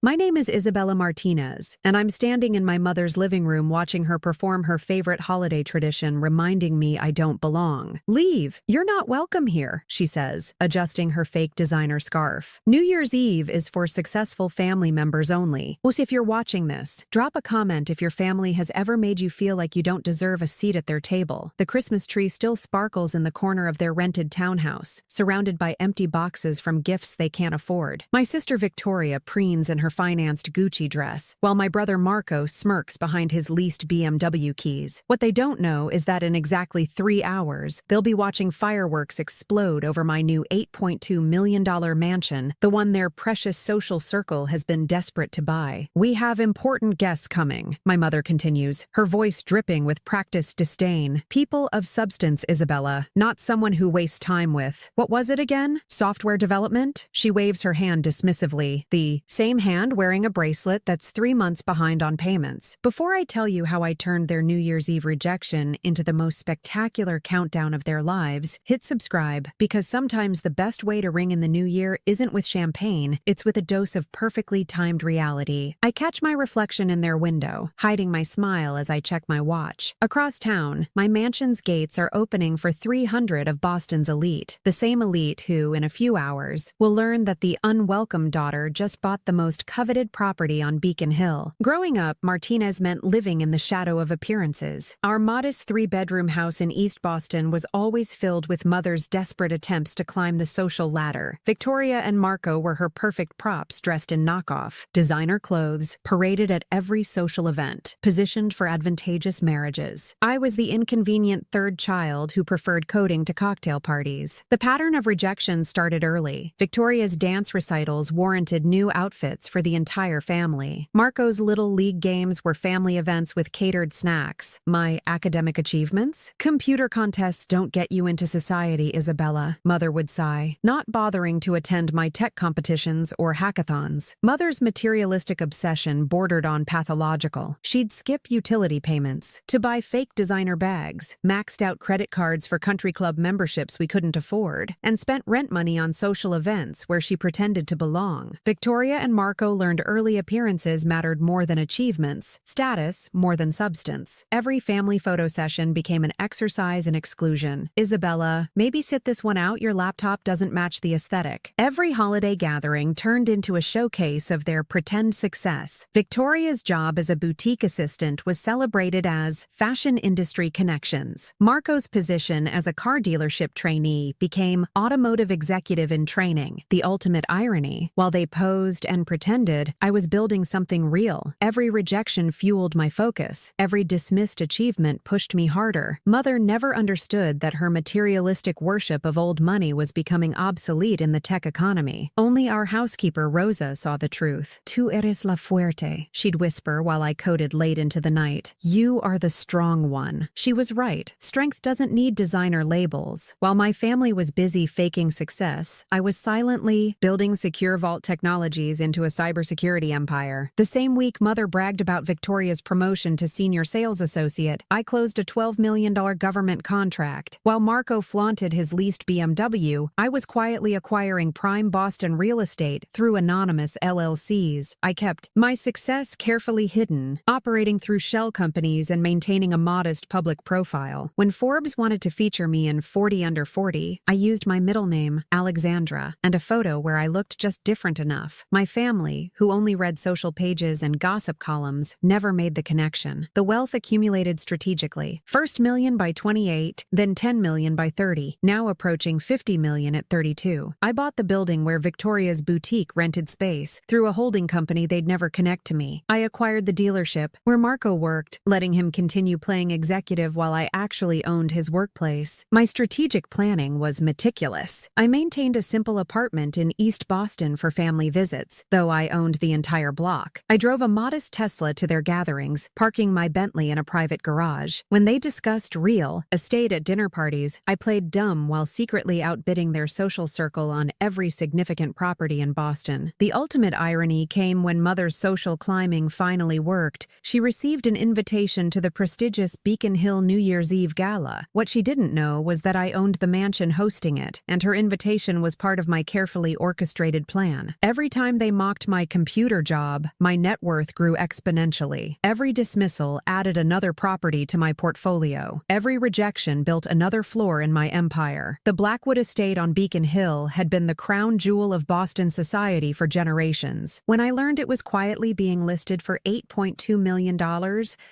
My name is Isabella Martinez, and I'm standing in my mother's living room watching her perform her favorite holiday tradition, reminding me I don't belong. "Leave! You're not welcome here," she says, adjusting her fake designer scarf. New Year's Eve is for successful family members only. Well, if you're watching this, drop a comment if your family has ever made you feel like you don't deserve a seat at their table. The Christmas tree still sparkles in the corner of their rented townhouse, surrounded by empty boxes from gifts they can't afford. My sister Victoria preens in her financed Gucci dress, while my brother Marco smirks behind his leased BMW keys. What they don't know is that in exactly 3 hours, they'll be watching fireworks explode over my new $8.2 million mansion, the one their precious social circle has been desperate to buy. "We have important guests coming," my mother continues, her voice dripping with practiced disdain. "People of substance, Isabella, not someone who wastes time with, what was it again? Software development?" She waves her hand dismissively, the same hand wearing a bracelet that's 3 months behind on payments. Before I tell you how I turned their New Year's Eve rejection into the most spectacular countdown of their lives, hit subscribe, because sometimes the best way to ring in the new year isn't with champagne, it's with a dose of perfectly timed reality. I catch my reflection in their window, hiding my smile as I check my watch. Across town, my mansion's gates are opening for 300 of Boston's elite, the same elite who, in a few hours, will learn that the unwelcome daughter just bought the most coveted property on Beacon Hill. Growing up, Martinez meant living in the shadow of appearances. Our modest 3-bedroom house in East Boston was always filled with mother's desperate attempts to climb the social ladder. Victoria and Marco were her perfect props dressed in knockoff, designer clothes, paraded at every social event, positioned for advantageous marriages. I was the inconvenient third child who preferred coding to cocktail parties. The pattern of rejection started early. Victoria's dance recitals warranted new outfits for the entire family. Marco's little league games were family events with catered snacks. My academic achievements? Computer contests don't get you into society, Isabella, Mother would sigh, not bothering to attend my tech competitions or hackathons. Mother's materialistic obsession bordered on pathological. She'd skip utility payments to buy fake designer bags, maxed out credit cards for country club memberships we couldn't afford, and spent rent money on social events where she pretended to belong. Victoria and Marco learned early appearances mattered more than achievements, status more than substance. Every family photo session became an exercise in exclusion. "Isabella, maybe sit this one out, your laptop doesn't match the aesthetic." Every holiday gathering turned into a showcase of their pretend success. Victoria's job as a boutique assistant was celebrated as fashion industry connections. Marco's position as a car dealership trainee became automotive executive in training. The ultimate irony, while they posed and pretended, I was building something real. Every rejection fueled my focus. Every dismissed achievement pushed me harder. Mother never understood that her materialistic worship of old money was becoming obsolete in the tech economy. Only our housekeeper Rosa saw the truth. "Tú eres la fuerte," she'd whisper while I coded late into the night. "You are the strong one." She was right. Strength doesn't need designer labels. While my family was busy faking success, I was silently building secure vault technologies into a cybersecurity empire. The same week Mother bragged about Victoria's promotion to senior sales associate, I closed a $12 million government contract. While Marco flaunted his leased BMW, I was quietly acquiring prime Boston real estate through anonymous LLCs. I kept my success carefully hidden, operating through shell companies and maintaining a modest public profile. When Forbes wanted to feature me in 40 Under 40, I used my middle name, Alexandra, and a photo where I looked just different enough. My family, who only read social pages and gossip columns, never made the connection. The wealth accumulated strategically. First million by 28, then 10 million by 30, now approaching 50 million at 32. I bought the building where Victoria's boutique rented space. Through a holding company they'd never connect to me. I acquired the dealership where Marco worked, letting him continue playing executive while I actually owned his workplace. My strategic planning was meticulous. I maintained a simple apartment in East Boston for family visits, though I owned the entire block. I drove a modest Tesla to their gatherings, parking my Bentley in a private garage. When they discussed real estate at dinner parties, I played dumb while secretly outbidding their social circle on every significant property in Boston. The ultimate irony came came when Mother's social climbing finally worked. She received an invitation to the prestigious Beacon Hill New Year's Eve gala. What she didn't know was that I owned the mansion hosting it, and her invitation was part of my carefully orchestrated plan. Every time they mocked my computer job, my net worth grew exponentially. Every dismissal added another property to my portfolio. Every rejection built another floor in my empire. The Blackwood estate on Beacon Hill had been the crown jewel of Boston society for generations. When I learned it was quietly being listed for $8.2 million,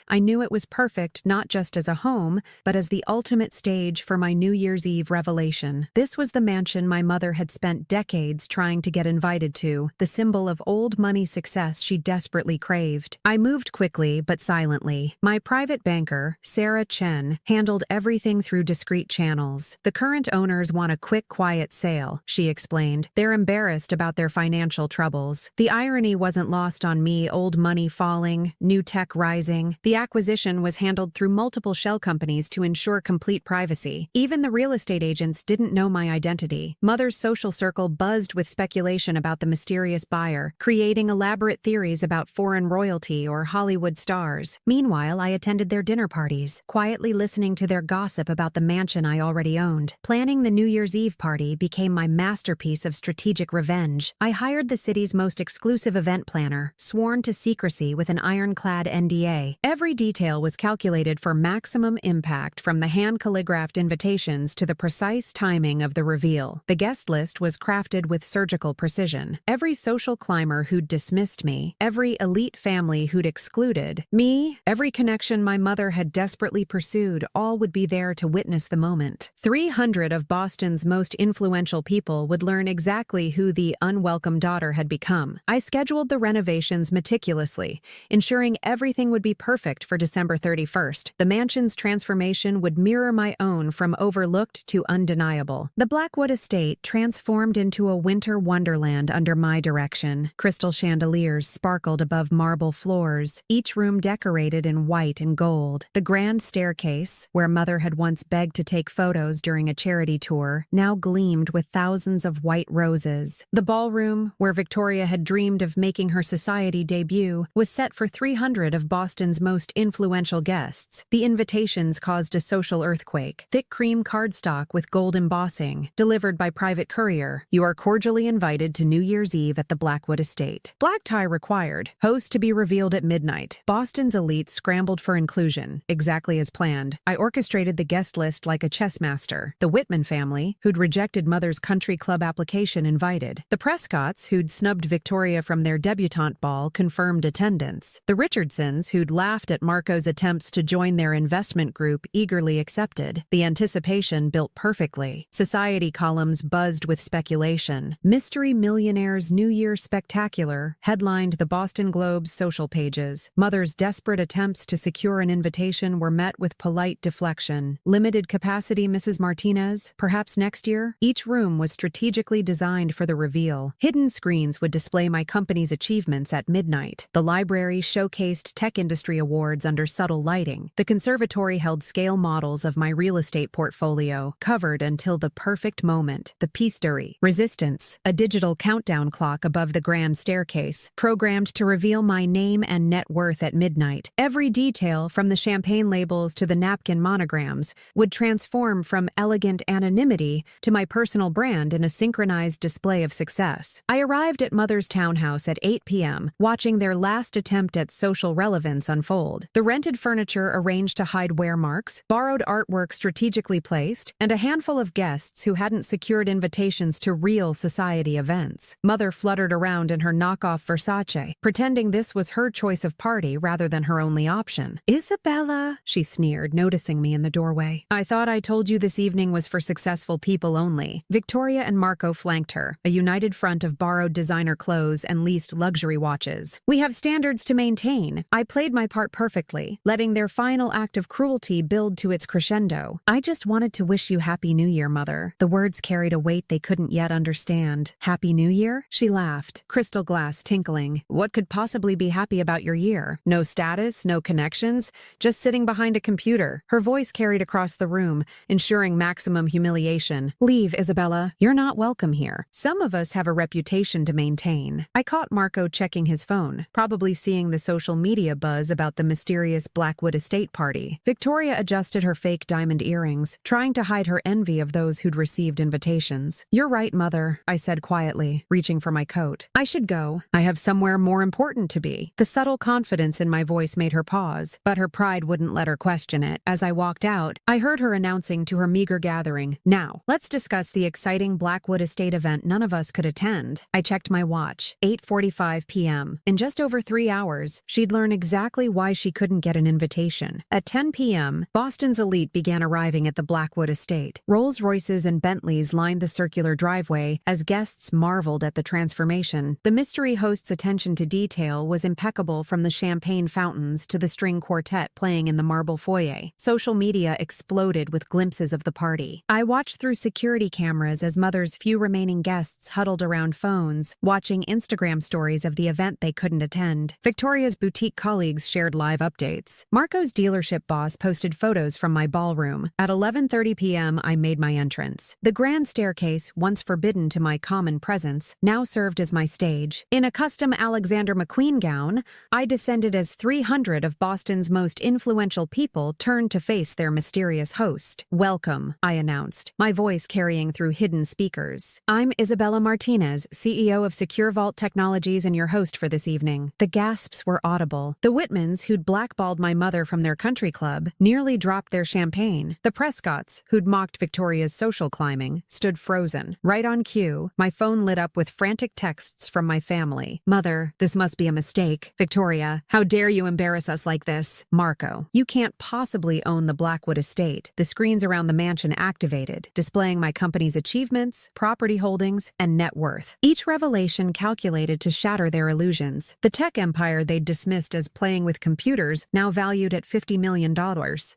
I knew it was perfect not just as a home, but as the ultimate stage for my New Year's Eve revelation. This was the mansion my mother had spent decades trying to get invited to, the symbol of old money success she desperately craved. I moved quickly but silently. My private banker, Sarah Chen, handled everything through discreet channels. The current owners want a quick, quiet sale, she explained. They're embarrassed about their financial troubles. The irony wasn't lost on me, old money falling, new tech rising. The acquisition was handled through multiple shell companies to ensure complete privacy. Even the real estate agents didn't know my identity. Mother's social circle buzzed with speculation about the mysterious buyer, creating elaborate theories about foreign royalty or Hollywood stars. Meanwhile, I attended their dinner parties, quietly listening to their gossip about the mansion I already owned. Planning the New Year's Eve party became my masterpiece of strategic revenge. I hired the city's most exclusive event planner, sworn to secrecy with an ironclad NDA. Every detail was calculated for maximum impact, from the hand-calligraphed invitations to the precise timing of the reveal. The guest list was crafted with surgical precision. Every social climber who'd dismissed me, every elite family who'd excluded me, every connection my mother had desperately pursued, all would be there to witness the moment. 300 of Boston's most influential people would learn exactly who the unwelcome daughter had become. I scheduled the renovations meticulously, ensuring everything would be perfect for December 31st. The mansion's transformation would mirror my own, from overlooked to undeniable. The Blackwood estate transformed into a winter wonderland under my direction. Crystal chandeliers sparkled above marble floors, each room decorated in white and gold. The grand staircase, where Mother had once begged to take photos during a charity tour, now gleamed with thousands of white roses. The ballroom, where Victoria had dreamed of making her society debut, was set for 300 of Boston's most influential guests. The invitations caused a social earthquake. Thick cream cardstock with gold embossing, delivered by private courier. You are cordially invited to New Year's Eve at the Blackwood estate. Black tie required. Host to be revealed at midnight. Boston's elites scrambled for inclusion, exactly as planned. I orchestrated the guest list like a chess master. The Whitman family, who'd rejected Mother's country club application, invited. The Prescotts, who'd snubbed Victoria from their debutante ball, confirmed attendance. The Richardsons, who'd laughed at Marco's attempts to join their investment group, eagerly accepted. The anticipation built perfectly. Society columns buzzed with speculation. Mystery Millionaire's New Year Spectacular headlined the Boston Globe's social pages. Mother's desperate attempts to secure an invitation were met with polite deflection. Limited capacity Mrs. Martinez, perhaps next year? Each room was strategically designed for the reveal. Hidden screens would display my company's achievements at midnight. The library showcased tech industry awards under subtle lighting. The conservatory held scale models of my real estate portfolio, covered until the perfect moment. The piece de resistance, a digital countdown clock above the grand staircase, programmed to reveal my name and net worth at midnight. Every detail, from the champagne labels to the napkin monograms, would transform from elegant anonymity to my personal brand in a synchronized display of success. I arrived at Mother's townhouse at 8 p.m., watching their last attempt at social relevance unfold. The rented furniture arranged to hide wear marks, borrowed artwork strategically placed, and a handful of guests who hadn't secured invitations to real society events. Mother fluttered around in her knockoff Versace, pretending this was her choice of party rather than her only option. "Isabella," she sneered, noticing me in the doorway. "I thought I told you this evening was for successful people only." Victoria and Marco flanked her, a united front of borrowed designer clothes and leased luxury watches. "We have standards to maintain." I played my part perfectly, letting their final act of cruelty build to its crescendo. "I just wanted to wish you Happy New Year, Mother." The words carried a weight they couldn't yet understand. "Happy New Year?" She laughed, crystal glass tinkling. "What could possibly be happy about your year? No status, no connections, just sitting behind a computer." Her voice carried across the room, ensuring maximum humiliation. "Leave, Isabella. You're not welcome here. Some of us have a reputation to maintain." I caught caught Marco checking his phone, probably seeing the social media buzz about the mysterious Blackwood estate party. Victoria adjusted her fake diamond earrings, trying to hide her envy of those who'd received invitations. "You're right, Mother," I said quietly, reaching for my coat. "I should go. I have somewhere more important to be." The subtle confidence in my voice made her pause, but her pride wouldn't let her question it. As I walked out, I heard her announcing to her meager gathering, "Now, let's discuss the exciting Blackwood estate event none of us could attend." I checked my watch. 8:45 p.m. In just over 3 hours, she'd learn exactly why she couldn't get an invitation. At 10 p.m., Boston's elite began arriving at the Blackwood estate. Rolls-Royces and Bentleys lined the circular driveway as guests marveled at the transformation. The mystery host's attention to detail was impeccable, from the champagne fountains to the string quartet playing in the marble foyer. Social media exploded with glimpses of the party. I watched through security cameras as Mother's few remaining guests huddled around phones, watching Instagram stories of the event they couldn't attend. Victoria's boutique colleagues shared live updates. Marco's dealership boss posted photos from my ballroom. At 11:30 p.m., I made my entrance. The grand staircase, once forbidden to my common presence, now served as my stage. In a custom Alexander McQueen gown, I descended as 300 of Boston's most influential people turned to face their mysterious host. "Welcome," I announced, my voice carrying through hidden speakers. "I'm Isabella Martinez, CEO of Secure Vault Technologies and your host for this evening." The gasps were audible. The Whitmans, who'd blackballed my mother from their country club, nearly dropped their champagne. The Prescotts, who'd mocked Victoria's social climbing, stood frozen. Right on cue, my phone lit up with frantic texts from my family. "Mother, this must be a mistake." "Victoria, how dare you embarrass us like this?" "Marco, you can't possibly own the Blackwood estate." The screens around the mansion activated, displaying my company's achievements, property holdings, and net worth. Each revelation calculated to shatter their illusions. The tech empire they'd dismissed as playing with computers, now valued at $50 million.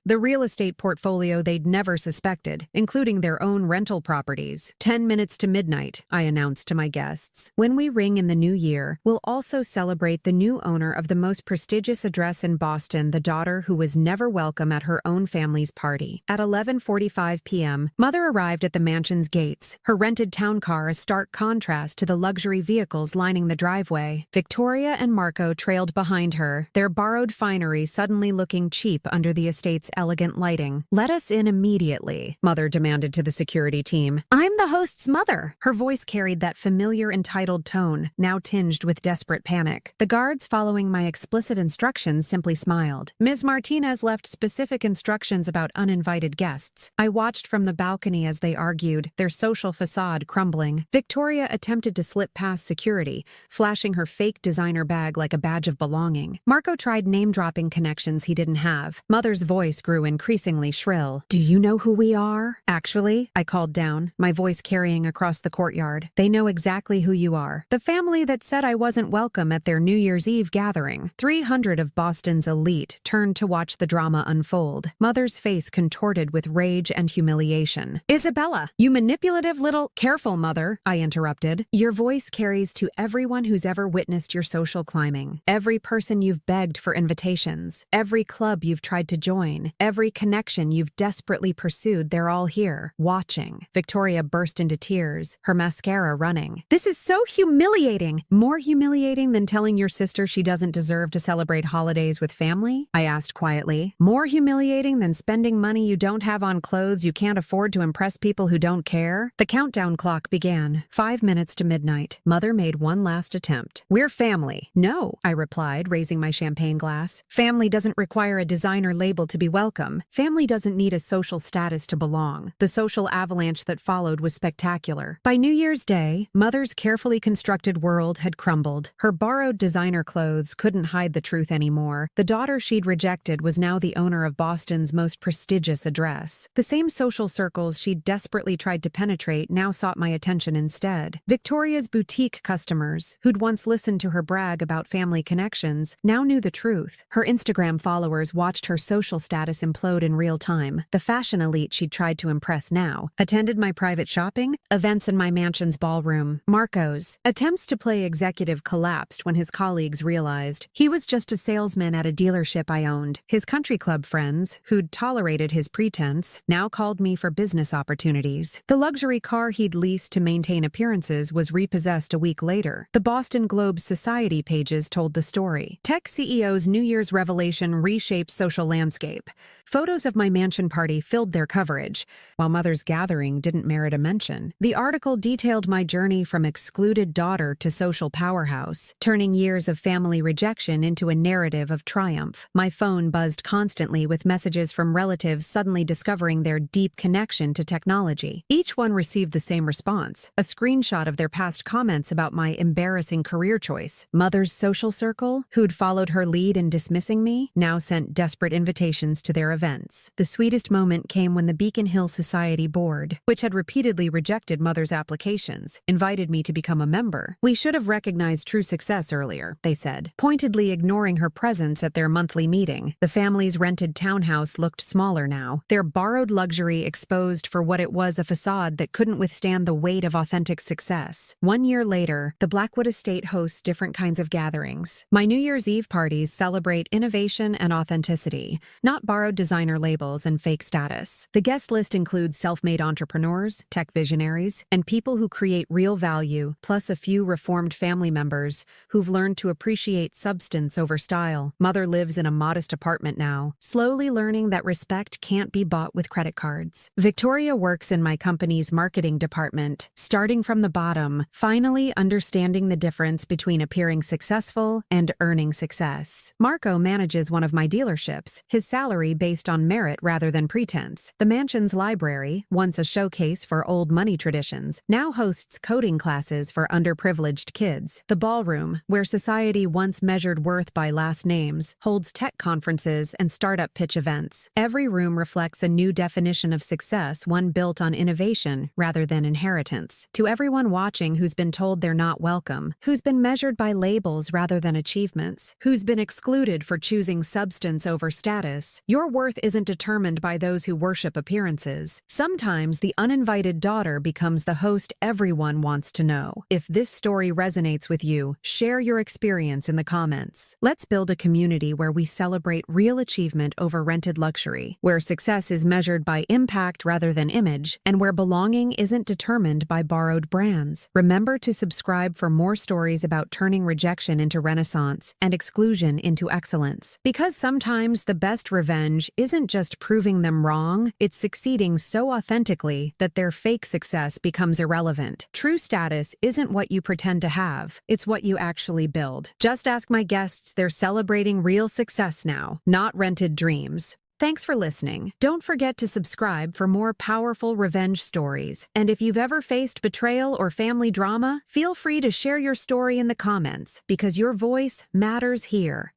The real estate portfolio they'd never suspected, including their own rental properties. 10 minutes to midnight, I announced to my guests. When we ring in the new year, we'll also celebrate the new owner of the most prestigious address in Boston, the daughter who was never welcome at her own family's party. At 11:45 p.m., Mother arrived at the mansion's gates, her rented town car a stark contrast to the luxury vehicles lining the driveway. Victoria and Marco trailed behind her, their borrowed finery suddenly looking cheap under the estate's elegant lighting. "Let us in immediately," Mother demanded to the security team. "I'm the host's mother." Her voice carried that familiar entitled tone, now tinged with desperate panic. The guards, following my explicit instructions, simply smiled. Ms. Martinez left specific instructions about uninvited guests. I watched from the balcony as they argued, their social facade crumbling. Victoria attempted to slip past security, flashing her fake designer bag like a badge of belonging. Marco tried name-dropping connections he didn't have. Mother's voice grew increasingly shrill. "Do you know who we are?" "Actually," I called down, my voice carrying across the courtyard, "they know exactly who you are. The family that said I wasn't welcome at their New Year's Eve gathering." 300 of Boston's elite turned to watch the drama unfold. Mother's face contorted with rage and humiliation. "Isabella, you manipulative little—" "Careful, Mother," I interrupted. "Your voice carries to everyone who's ever witnessed your social climbing. Every person you've begged for invitations. Every club you've tried to join. Every connection you've desperately pursued, they're all here, watching." Victoria burst into tears, her mascara running. "This is so humiliating." "More humiliating than telling your sister she doesn't deserve to celebrate holidays with family?" I asked quietly. "More humiliating than spending money you don't have on clothes you can't afford to impress people who don't care?" The countdown clock began. 5 minutes to midnight. Mother made one last attempt. "We're family." "No," I replied, raising my champagne glass. "Family doesn't require a designer label to be welcome. Family doesn't need a social status to belong." The social avalanche that followed was spectacular. By New Year's Day, Mother's carefully constructed world had crumbled. Her borrowed designer clothes couldn't hide the truth anymore. The daughter she'd rejected was now the owner of Boston's most prestigious address. The same social circles she'd desperately tried to penetrate now sought my attention instead. Victoria's boutique customers, who'd once listened to her brag about family connections, now knew the truth. Her Instagram followers watched her social status implode in real time. The fashion elite she'd tried to impress now attended my private shopping, events in my mansion's ballroom. Marco's attempts to play executive collapsed when his colleagues realized he was just a salesman at a dealership I owned. His country club friends, who'd tolerated his pretense, now called me for business opportunities. The luxury car he'd leased to maintain appearances was repossessed a week later. later, the Boston Globe's Society pages told the story. Tech CEO's New Year's revelation reshaped social landscape. Photos of my mansion party filled their coverage, while Mother's gathering didn't merit a mention. The article detailed my journey from excluded daughter to social powerhouse, turning years of family rejection into a narrative of triumph. My phone buzzed constantly with messages from relatives suddenly discovering their deep connection to technology. Each one received the same response, a screenshot of their past comments about my embarrassing career choice. Mother's social circle, who'd followed her lead in dismissing me, now sent desperate invitations to their events. The sweetest moment came when the Beacon Hill Society board, which had repeatedly rejected Mother's applications, invited me to become a member. We should have recognized true success earlier, they said, pointedly ignoring her presence at their monthly meeting. The family's rented townhouse looked smaller now, their borrowed luxury exposed for what it was, a facade that couldn't withstand the weight of authentic success. 1 year later, the Blackwood estate hosts different kinds of gatherings. My New Year's Eve parties celebrate innovation and authenticity, not borrowed designer labels and fake status. The guest list includes self-made entrepreneurs, tech visionaries, and people who create real value, plus a few reformed family members who've learned to appreciate substance over style. Mother lives in a modest apartment now, slowly learning that respect can't be bought with credit cards. Victoria works in my company's marketing department, starting from the bottom, finally understanding the difference between appearing successful and earning success. Marco manages one of my dealerships, his salary based on merit rather than pretense. The mansion's library, once a showcase for old money traditions, now hosts coding classes for underprivileged kids. The ballroom, where society once measured worth by last names, holds tech conferences and startup pitch events. Every room reflects a new definition of success, one built on innovation rather than inheritance. To everyone watching who's been told they're not welcome, who's been measured by labels rather than achievements, who's been excluded for choosing substance over status, your worth isn't determined by those who worship appearances. Sometimes the uninvited daughter becomes the host everyone wants to know. If this story resonates with you, share your experience in the comments. Let's build a community where we celebrate real achievement over rented luxury, where success is measured by impact rather than image, and where belonging isn't determined by borrowed brands. Remember to subscribe for more stories about turning rejection into renaissance and exclusion into excellence. Because sometimes the best revenge isn't just proving them wrong, it's succeeding so authentically that their fake success becomes irrelevant. True status isn't what you pretend to have, it's what you actually build. Just ask my guests, they're celebrating real success now, not rented dreams. Thanks for listening. Don't forget to subscribe for more powerful revenge stories. And if you've ever faced betrayal or family drama, feel free to share your story in the comments, because your voice matters here.